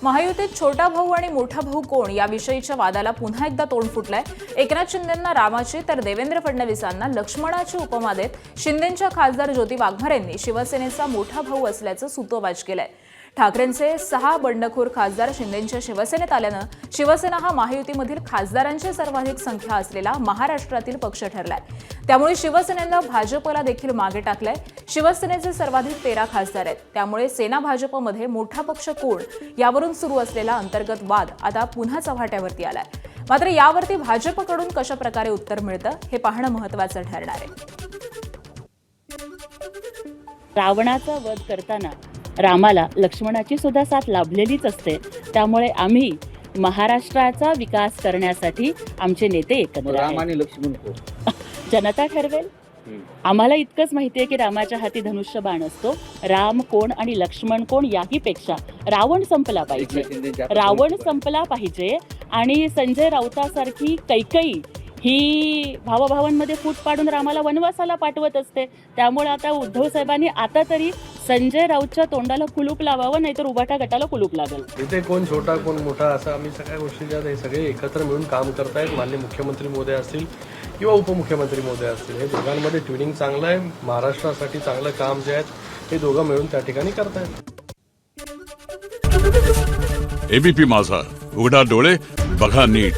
महायुतीत छोटा भाऊ आणि मोठा भाऊ कोण याविषयीच्या वादाला पुन्हा एकदा तोंड फुटलंय। एकनाथ शिंदेंना रामाची तर देवेंद्र फडणवीसांना लक्ष्मणाची उपमा देत शिंदेंच्या खासदार ज्योती वाघमारेंनी शिवसेनेचा मोठा भाऊ असल्याचं सूतोवाच केलंय। ठाकरेंचे 6 बंडखोर खासदार शिंदेंच्या शिवसेनेत आल्यानं शिवसेना हा महायुतीमधील खासदारांची सर्वाधिक संख्या असलेला महाराष्ट्रातील पक्ष ठरलाय। त्यामुळे शिवसेनेनं भाजपला देखील मागे टाकलंय। शिवसेनेचे सर्वाधिक 13 खासदार आहेत। त्यामुळे सेना भाजपमध्ये मोठा पक्ष कोण यावरून सुरू असलेला अंतर्गत वाद आता पुन्हा चव्हाट्यावरती आलाय। मात्र यावरती भाजपकडून कशा प्रकारे उत्तर मिळतं हे पाहणं महत्त्वाचं ठरणार आहे। रावणाचा वध करताना रामाला लक्ष्मणाची सुद्धा साथ लाभलेलीच असते। त्यामुळे आम्ही महाराष्ट्राचा विकास करण्यासाठी आमचे नेते एकत्र राम आहेत। आणि लक्ष्मण कोण? जनता ठरवेल। आम्हाला इतकंच माहिती आहे की रामाच्या हाती धनुष्यबाण असतो। राम कोण आणि लक्ष्मण कोण याही पेक्षा रावण संपला पाहिजे, रावण संपला पाहिजे। आणि संजय राऊतासारखी कैकई ही भावाभावांमध्ये फूट पाडून रामाला वनवासाला पाठवत असते। त्यामुळे आता उद्धव साहेबांनी आता तरी संजय राऊतच्या तोंडाला कुलूप लावावं, नाहीतर उभाटा गटाला कुलूप लागेल। इथे कोण छोटा कोण मोठा असं आम्ही सगळ्या गोष्टी ज्या हे सगळे एकत्र मिळून काम करतायत। माननीय मुख्यमंत्री महोदय असतील किंवा उपमुख्यमंत्री महोदय असतील, हे दोघांमध्ये ट्युनिंग चांगलं आहे। महाराष्ट्रासाठी चांगलं काम जे आहेत हे दोघं मिळून त्या ठिकाणी करतायत। एबीपी माझा, उघडा डोळे बघा नीट।